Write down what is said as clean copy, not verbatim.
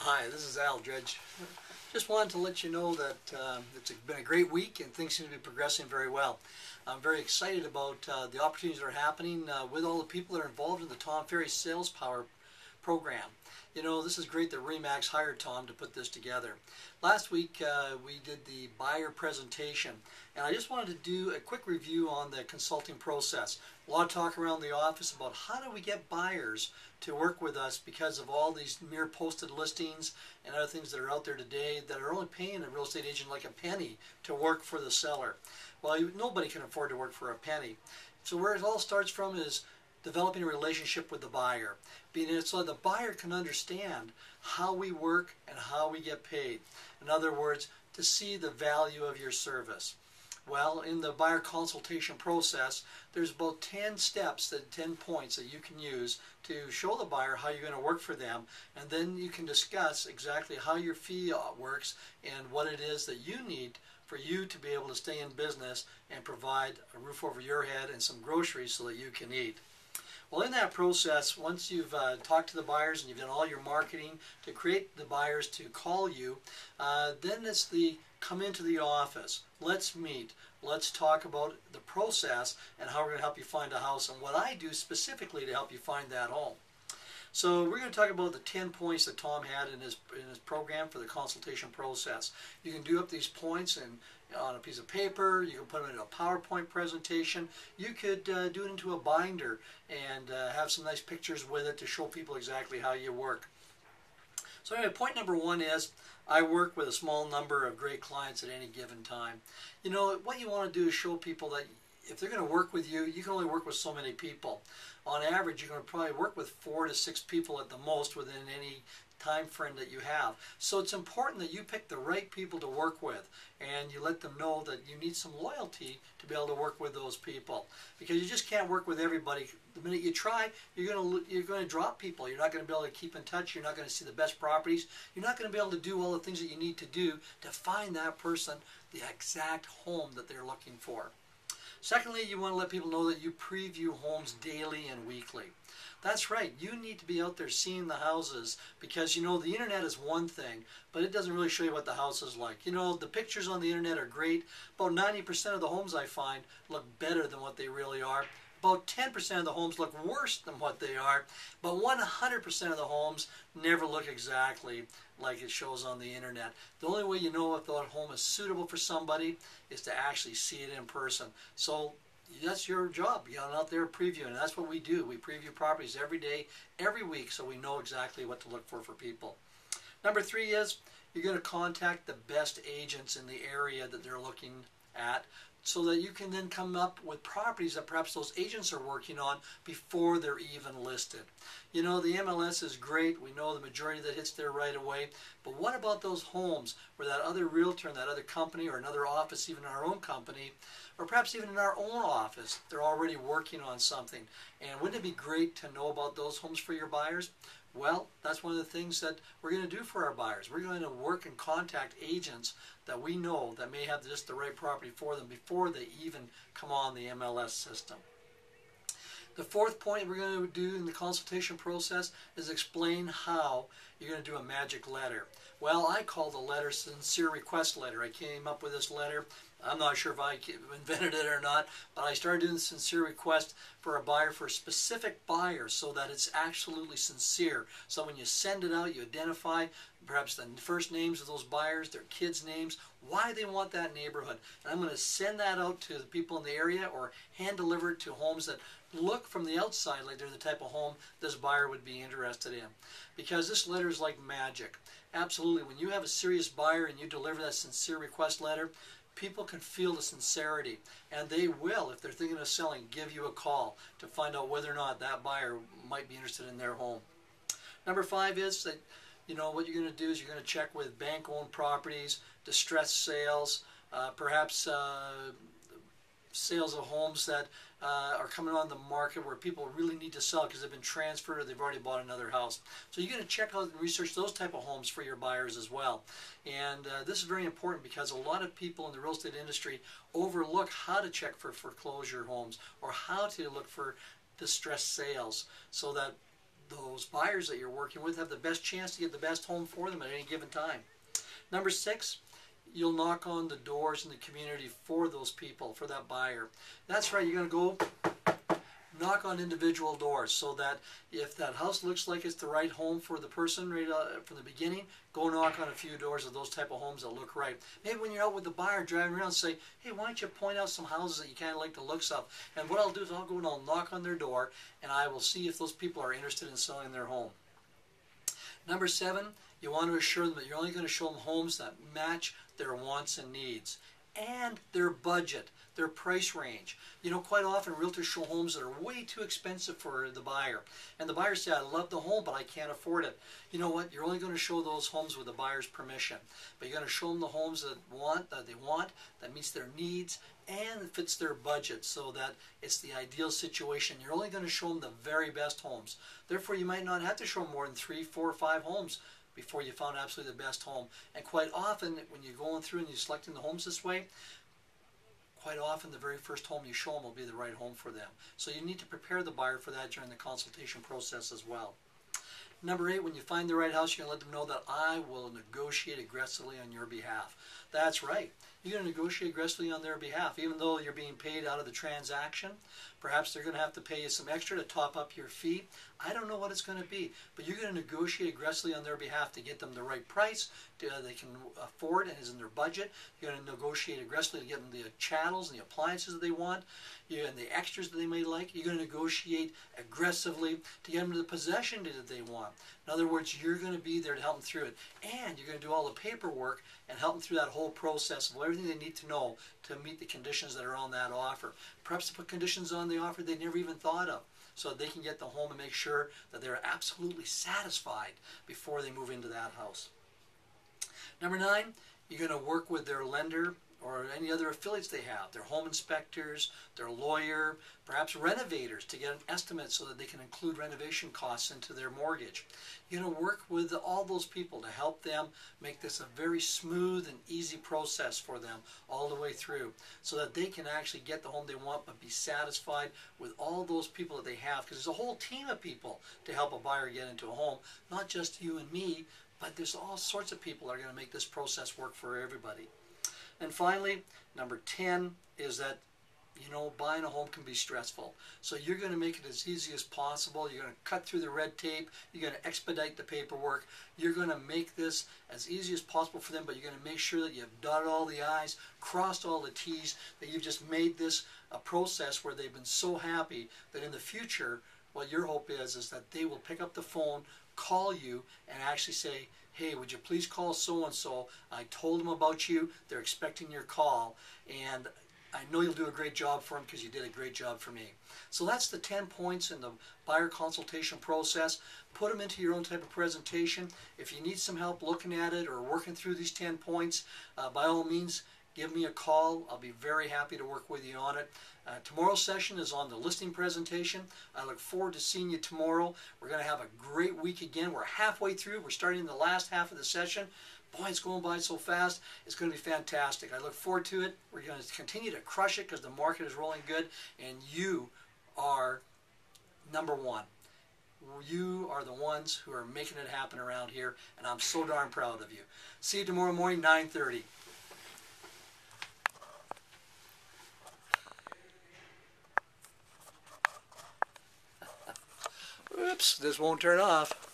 Hi, this is Dredge. Just wanted to let you know that it's been a great week and things seem to be progressing very well. I'm very excited about the opportunities that are happening with all the people that are involved in the Tom Ferry Sales Power program. You know, this is great that Remax hired Tom to put this together. Last week we did the buyer presentation, and I just wanted to do a quick review on the consulting process. A lot of talk around the office about how do we get buyers to work with us because of all these mere posted listings and other things that are out there today that are only paying a real estate agent like a penny to work for the seller. Well, nobody can afford to work for a penny. So where it all starts from is developing a relationship with the buyer, being it so the buyer can understand how we work and how we get paid. In other words, to see the value of your service. Well, in the buyer consultation process, there's about 10 steps, 10 points that you can use to show the buyer how you're going to work for them, and then you can discuss exactly how your fee works and what it is that you need for you to be able to stay in business and provide a roof over your head and some groceries so that you can eat. Well, in that process, once you've talked to the buyers and you've done all your marketing to create the buyers to call you, then it's the come into the office. Let's meet. Let's talk about the process and how we're going to help you find a house and what I do specifically to help you find that home. So we're going to talk about the 10 points that Tom had in his program for the consultation process. You can do up these points on a piece of paper. You can put them in a PowerPoint presentation. You could do it into a binder and have some nice pictures with it to show people exactly how you work. So anyway, point number one is I work with a small number of great clients at any given time. You know, what you want to do is show people that if they're going to work with you, you can only work with so many people. On average, you're going to probably work with 4 to 6 people at the most within any time frame that you have. So it's important that you pick the right people to work with and you let them know that you need some loyalty to be able to work with those people, because you just can't work with everybody. The minute you try, you're going to drop people. You're not going to be able to keep in touch. You're not going to see the best properties. You're not going to be able to do all the things that you need to do to find that person the exact home that they're looking for. Secondly, you want to let people know that you preview homes daily and weekly. That's right, you need to be out there seeing the houses, because you know the internet is one thing, but it doesn't really show you what the house is like. You know, the pictures on the internet are great. About 90% of the homes I find look better than what they really are. About 10% of the homes look worse than what they are, but 100% of the homes never look exactly like it shows on the internet. The only way you know if that home is suitable for somebody is to actually see it in person. So that's your job. You're out there previewing, and that's what we do. We preview properties every day, every week, so we know exactly what to look for people. Number 3 is you're going to contact the best agents in the area that they're looking at, so that you can then come up with properties that perhaps those agents are working on before they're even listed. You know, the MLS is great. We know the majority that hits there right away. But what about those homes where that other realtor in that other company or another office, even in our own company, or perhaps even in our own office, they're already working on something? And wouldn't it be great to know about those homes for your buyers? Well, that's one of the things that we're going to do for our buyers. We're going to work and contact agents that we know that may have just the right property for them before they even come on the MLS system. The 4th point we're going to do in the consultation process is explain how you're going to do a magic letter. Well, I call the letter sincere request letter. I came up with this letter. I'm not sure if I invented it or not, but I started doing the sincere request for a buyer, for a specific buyer, so that it's absolutely sincere. So when you send it out, you identify perhaps the first names of those buyers, their kids' names, why they want that neighborhood. And I'm going to send that out to the people in the area or hand deliver it to homes that look from the outside like they're the type of home this buyer would be interested in. Because this letter is like magic. Absolutely, when you have a serious buyer and you deliver that sincere request letter, people can feel the sincerity, and they will, if they're thinking of selling, give you a call to find out whether or not that buyer might be interested in their home. Number 5 is that, you know, what you're going to do is you're going to check with bank-owned properties, distressed sales, perhaps sales of homes that are coming on the market where people really need to sell because they've been transferred or they've already bought another house. So you're going to check out and research those type of homes for your buyers as well. And this is very important because a lot of people in the real estate industry overlook how to check for foreclosure homes or how to look for distressed sales, so that those buyers that you're working with have the best chance to get the best home for them at any given time. Number 6, you'll knock on the doors in the community for those people, for that buyer. That's right, you're going to go knock on individual doors, so that if that house looks like it's the right home for the person right from the beginning, go knock on a few doors of those type of homes that look right. Maybe when you're out with the buyer driving around, say, hey, why don't you point out some houses that you kind of like the looks of? And what I'll do is I'll go and I'll knock on their door, and I will see if those people are interested in selling their home. Number 7, you want to assure them that you're only going to show them homes that match their wants and needs and their budget, their price range. You know, quite often realtors show homes that are way too expensive for the buyer. And the buyer says, I love the home, but I can't afford it. You know what? You're only going to show those homes with the buyer's permission. But you're going to show them the homes that they want, that meets their needs, and fits their budget, so that it's the ideal situation. You're only going to show them the very best homes. Therefore, you might not have to show them more than 3, 4, or 5 homes before you found absolutely the best home. And quite often, when you're going through and you're selecting the homes this way, quite often the very first home you show them will be the right home for them. So you need to prepare the buyer for that during the consultation process as well. Number 8, when you find the right house, you're going to let them know that I will negotiate aggressively on your behalf. That's right. You're going to negotiate aggressively on their behalf. Even though you're being paid out of the transaction, perhaps they're going to have to pay you some extra to top up your fee. I don't know what it's going to be, but you're going to negotiate aggressively on their behalf to get them the right price they can afford and is in their budget. You're going to negotiate aggressively to get them the chattels and the appliances that they want, and the extras that they may like. You're going to negotiate aggressively to get them to the possession that they want. In other words, you're going to be there to help them through it, and you're going to do all the paperwork and help them through that whole process of everything they need to know to meet the conditions that are on that offer. Perhaps to put conditions on the offer they never even thought of, so that they can get the home and make sure that they're absolutely satisfied before they move into that house. Number 9, you're going to work with their lender or any other affiliates they have, their home inspectors, their lawyer, perhaps renovators, to get an estimate so that they can include renovation costs into their mortgage. You're going to work with all those people to help them make this a very smooth and easy process for them all the way through, so that they can actually get the home they want but be satisfied with all those people that they have, because there's a whole team of people to help a buyer get into a home, not just you and me, but there's all sorts of people that are going to make this process work for everybody. And finally, number 10 is that, you know, buying a home can be stressful. So you're going to make it as easy as possible. You're going to cut through the red tape. You're going to expedite the paperwork. You're going to make this as easy as possible for them, but you're going to make sure that you've dotted all the I's, crossed all the T's, that you've just made this a process where they've been so happy that in the future, what your hope is that they will pick up the phone, call you, and actually say, hey, would you please call so-and-so? I told them about you. They're expecting your call, and I know you'll do a great job for them because you did a great job for me. So that's the 10 points in the buyer consultation process. Put them into your own type of presentation. If you need some help looking at it or working through these 10 points, by all means, give me a call. I'll be very happy to work with you on it. Tomorrow's session is on the listing presentation. I look forward to seeing you tomorrow. We're going to have a great week again. We're halfway through. We're starting the last half of the session. Boy, it's going by so fast. It's going to be fantastic. I look forward to it. We're going to continue to crush it because the market is rolling good, and you are number one. You are the ones who are making it happen around here, and I'm so darn proud of you. See you tomorrow morning, 9:30. Oops, this won't turn off.